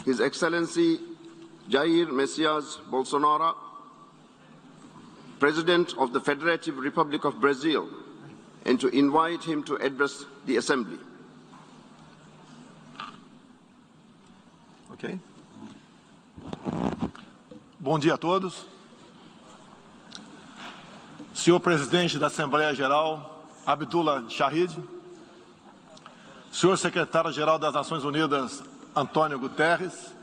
His Excellency Jair Messias Bolsonaro, President of the Federative Republic of Brazil, and to invite him to address the Assembly. Ok. Bom dia a todos. Senhor Presidente da Assembleia Geral, Abdullah Shahid, Senhor Secretário-Geral das Nações Unidas, Antônio Guterres,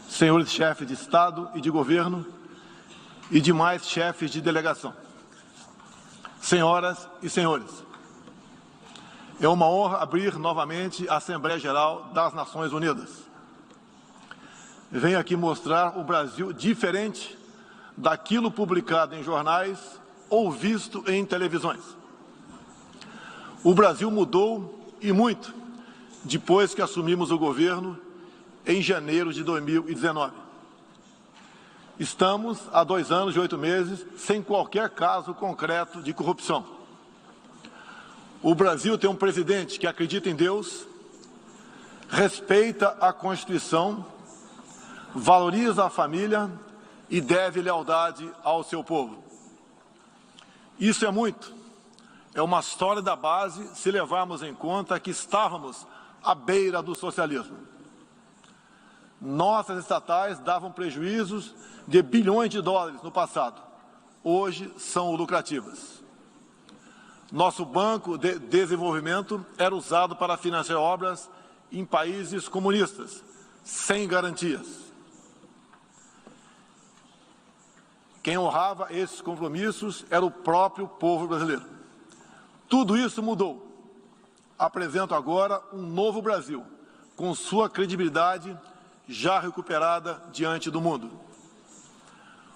senhores chefes de Estado e de Governo e demais chefes de delegação. Senhoras e senhores, é uma honra abrir novamente a Assembleia Geral das Nações Unidas. Venho aqui mostrar o Brasil diferente daquilo publicado em jornais ou visto em televisões. O Brasil mudou e muito depois que assumimos o governo em janeiro de 2019. Estamos há 2 anos e 8 meses sem qualquer caso concreto de corrupção. O Brasil tem um presidente que acredita em Deus, respeita a Constituição, valoriza a família e deve lealdade ao seu povo. Isso é muito. É uma sólida base se levarmos em conta que estávamos à beira do socialismo. Nossas estatais davam prejuízos de bilhões de dólares no passado. Hoje são lucrativas. Nosso Banco de Desenvolvimento era usado para financiar obras em países comunistas, sem garantias. Quem honrava esses compromissos era o próprio povo brasileiro. Tudo isso mudou. Apresento agora um novo Brasil, com sua credibilidade já recuperada diante do mundo.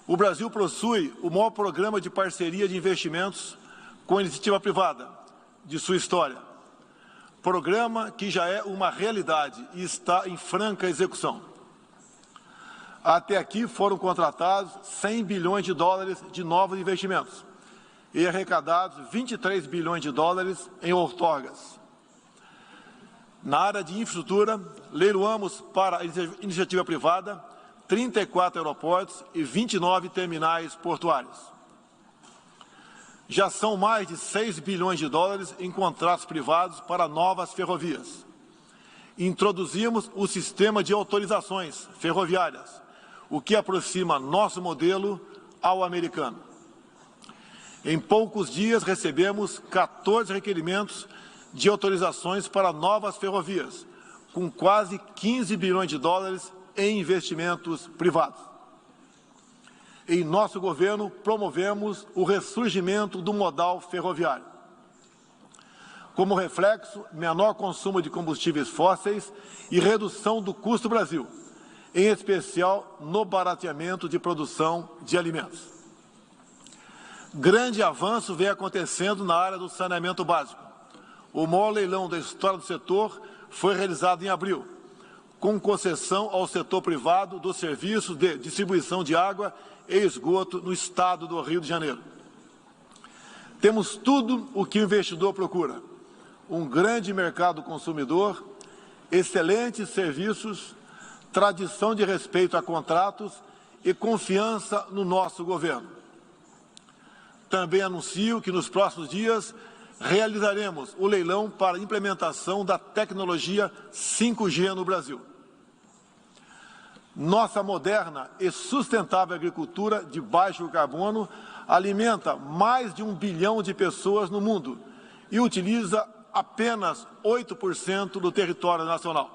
O Brasil possui o maior programa de parceria de investimentos com a iniciativa privada de sua história. Programa que já é uma realidade e está em franca execução. Até aqui foram contratados 100 bilhões de dólares de novos investimentos e arrecadados 23 bilhões de dólares em outorgas. Na área de infraestrutura, leiloamos para a iniciativa privada 34 aeroportos e 29 terminais portuários. Já são mais de 6 bilhões de dólares em contratos privados para novas ferrovias. Introduzimos o sistema de autorizações ferroviárias, o que aproxima nosso modelo ao americano. Em poucos dias recebemos 14 requerimentos de autorizações para novas ferrovias, com quase 15 bilhões de dólares em investimentos privados. Em nosso governo, promovemos o ressurgimento do modal ferroviário. Como reflexo, menor consumo de combustíveis fósseis e redução do custo Brasil, em especial no barateamento de produção de alimentos. Grande avanço vem acontecendo na área do saneamento básico. O maior leilão da história do setor foi realizado em abril, com concessão ao setor privado do serviço de distribuição de água e esgoto no estado do Rio de Janeiro. Temos tudo o que o investidor procura: um grande mercado consumidor, excelentes serviços, tradição de respeito a contratos e confiança no nosso governo. Também anuncio que nos próximos dias realizaremos o leilão para a implementação da tecnologia 5G no Brasil. Nossa moderna e sustentável agricultura de baixo carbono alimenta mais de 1 bilhão de pessoas no mundo e utiliza apenas 8% do território nacional.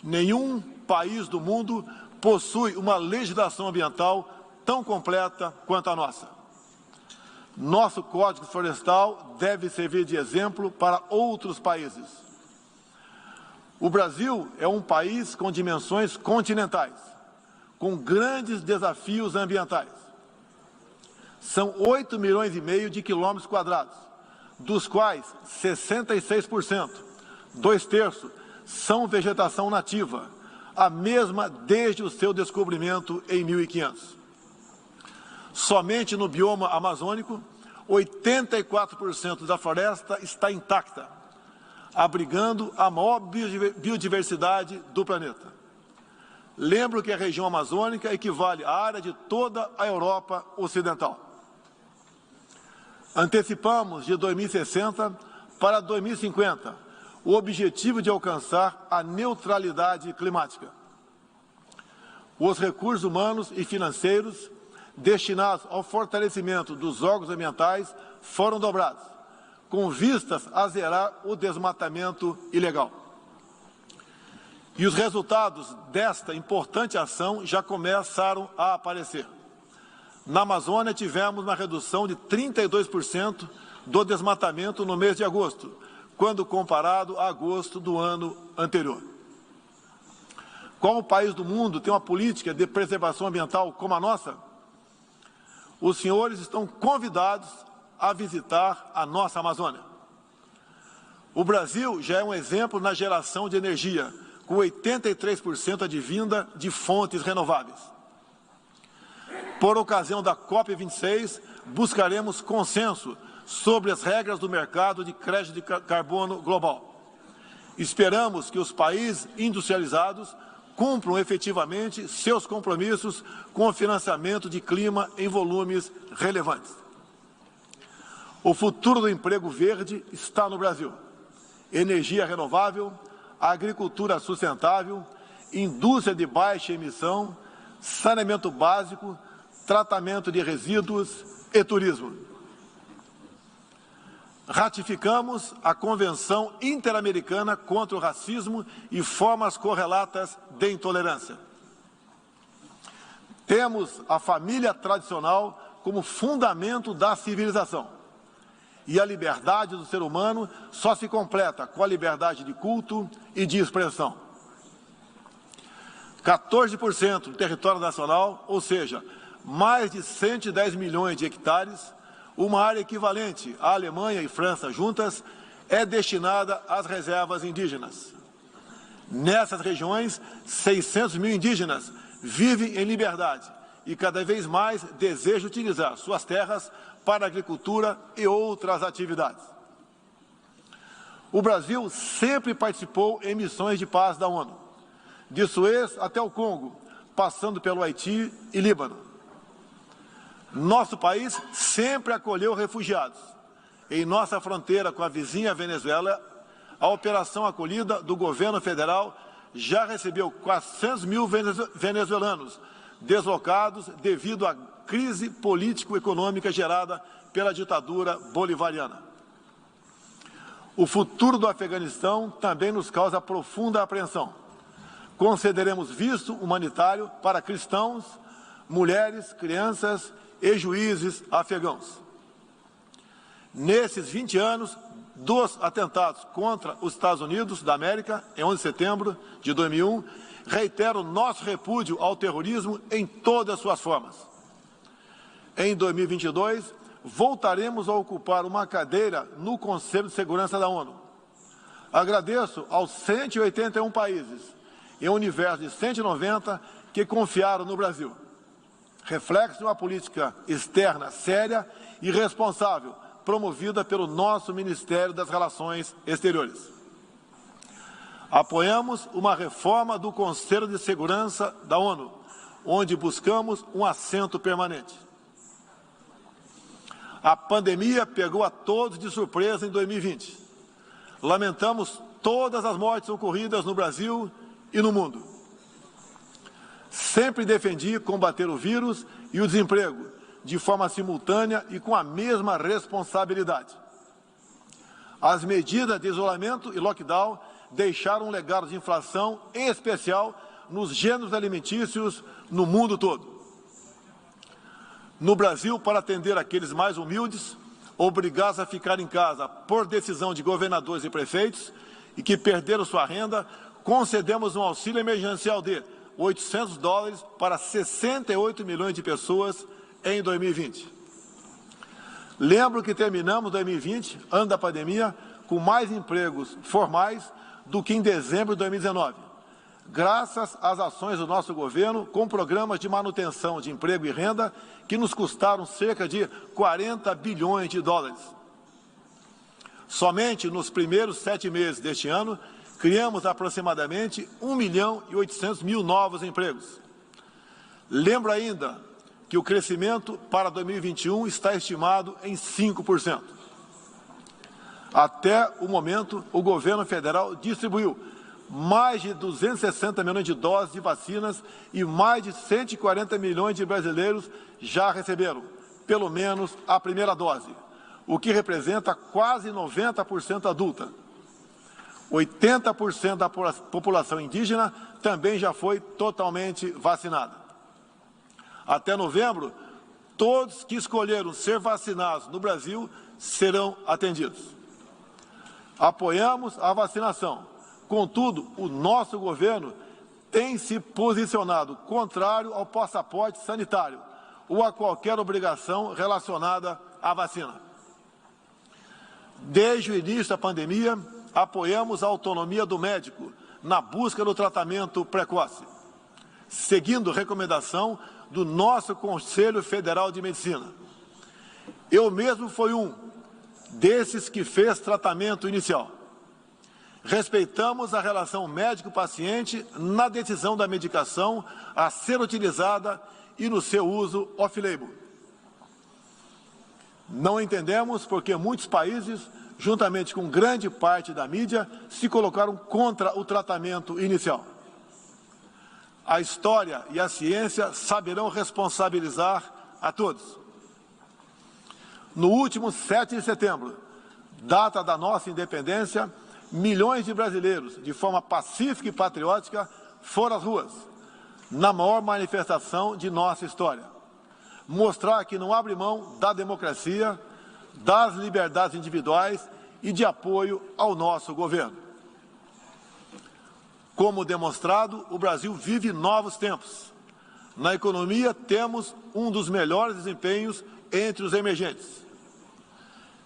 Nenhum país do mundo possui uma legislação ambiental tão completa quanto a nossa. Nosso Código Florestal deve servir de exemplo para outros países. O Brasil é um país com dimensões continentais, com grandes desafios ambientais. São 8,5 milhões de quilômetros quadrados, dos quais 66%, 2/3, são vegetação nativa, a mesma desde o seu descobrimento em 1500. Somente no bioma amazônico, 84% da floresta está intacta. abrigando a maior biodiversidade do planeta. Lembro que a região amazônica equivale à área de toda a Europa Ocidental. Antecipamos de 2060 para 2050 o objetivo de alcançar a neutralidade climática. Os recursos humanos e financeiros destinados ao fortalecimento dos órgãos ambientais foram dobrados, com vistas a zerar o desmatamento ilegal. E os resultados desta importante ação já começaram a aparecer. Na Amazônia, tivemos uma redução de 32% do desmatamento no mês de agosto, quando comparado a agosto do ano anterior. Qual país do mundo tem uma política de preservação ambiental como a nossa? Os senhores estão convidados a visitar a nossa Amazônia. O Brasil já é um exemplo na geração de energia, com 83% advinda de fontes renováveis. Por ocasião da COP26, buscaremos consenso sobre as regras do mercado de crédito de carbono global. Esperamos que os países industrializados cumpram efetivamente seus compromissos com o financiamento de clima em volumes relevantes. O futuro do emprego verde está no Brasil. Energia renovável, agricultura sustentável, indústria de baixa emissão, saneamento básico, tratamento de resíduos e turismo. Ratificamos a Convenção Interamericana contra o Racismo e formas correlatas de intolerância. Temos a família tradicional como fundamento da civilização. E a liberdade do ser humano só se completa com a liberdade de culto e de expressão. 14% do território nacional, ou seja, mais de 110 milhões de hectares, uma área equivalente à Alemanha e França juntas, é destinada às reservas indígenas. Nessas regiões, 600 mil indígenas vivem em liberdade e cada vez mais desejam utilizar suas terras para a agricultura e outras atividades. O Brasil sempre participou em missões de paz da ONU, de Suez até o Congo, passando pelo Haiti e Líbano. Nosso país sempre acolheu refugiados. Em nossa fronteira com a vizinha Venezuela, a operação acolhida do governo federal já recebeu 400 mil venezuelanos deslocados devido à crise político-econômica gerada pela ditadura bolivariana. O futuro do Afeganistão também nos causa profunda apreensão. Concederemos visto humanitário para cristãos, mulheres, crianças e juízes afegãos. Nesses 20 anos dos atentados contra os Estados Unidos da América, em 11 de setembro de 2001, reitero nosso repúdio ao terrorismo em todas as suas formas. Em 2022, voltaremos a ocupar uma cadeira no Conselho de Segurança da ONU. Agradeço aos 181 países, em um universo de 190, que confiaram no Brasil. Reflexo de uma política externa séria e responsável, promovida pelo nosso Ministério das Relações Exteriores. Apoiamos uma reforma do Conselho de Segurança da ONU, onde buscamos um assento permanente. A pandemia pegou a todos de surpresa em 2020. Lamentamos todas as mortes ocorridas no Brasil e no mundo. Sempre defendi combater o vírus e o desemprego de forma simultânea e com a mesma responsabilidade. As medidas de isolamento e lockdown deixaram um legado de inflação, em especial nos gêneros alimentícios no mundo todo. No Brasil, para atender aqueles mais humildes, obrigados a ficar em casa por decisão de governadores e prefeitos e que perderam sua renda, concedemos um auxílio emergencial de $800 para 68 milhões de pessoas em 2020. Lembro que terminamos 2020, ano da pandemia, com mais empregos formais do que em dezembro de 2019, graças às ações do nosso governo com programas de manutenção de emprego e renda que nos custaram cerca de 40 bilhões de dólares. Somente nos primeiros 7 meses deste ano, criamos aproximadamente 1.800.000 novos empregos. Lembro ainda que o crescimento para 2021 está estimado em 5%. Até o momento, o governo federal distribuiu mais de 260 milhões de doses de vacinas e mais de 140 milhões de brasileiros já receberam, pelo menos, a primeira dose, o que representa quase 90% adulta. 80% da população indígena também já foi totalmente vacinada. Até novembro, todos que escolheram ser vacinados no Brasil serão atendidos. Apoiamos a vacinação. Contudo, o nosso governo tem se posicionado contrário ao passaporte sanitário ou a qualquer obrigação relacionada à vacina. Desde o início da pandemia, apoiamos a autonomia do médico na busca do tratamento precoce, seguindo recomendação do nosso Conselho Federal de Medicina. Eu mesmo fui um desses que fez tratamento inicial. Respeitamos a relação médico-paciente na decisão da medicação a ser utilizada e no seu uso off-label. Não entendemos porque muitos países, juntamente com grande parte da mídia, se colocaram contra o tratamento inicial. A história e a ciência saberão responsabilizar a todos. No último 7 de setembro, data da nossa independência, milhões de brasileiros, de forma pacífica e patriótica, foram às ruas, na maior manifestação de nossa história. Mostrar que não abre mão da democracia, das liberdades individuais e de apoio ao nosso governo. Como demonstrado, o Brasil vive novos tempos. Na economia, temos um dos melhores desempenhos entre os emergentes.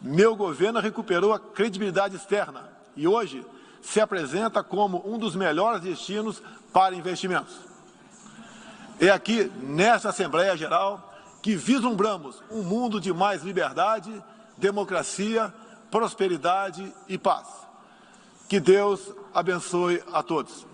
Meu governo recuperou a credibilidade externa e hoje se apresenta como um dos melhores destinos para investimentos. É aqui, nesta Assembleia Geral, que vislumbramos um mundo de mais liberdade, democracia, prosperidade e paz. Que Deus abençoe a todos.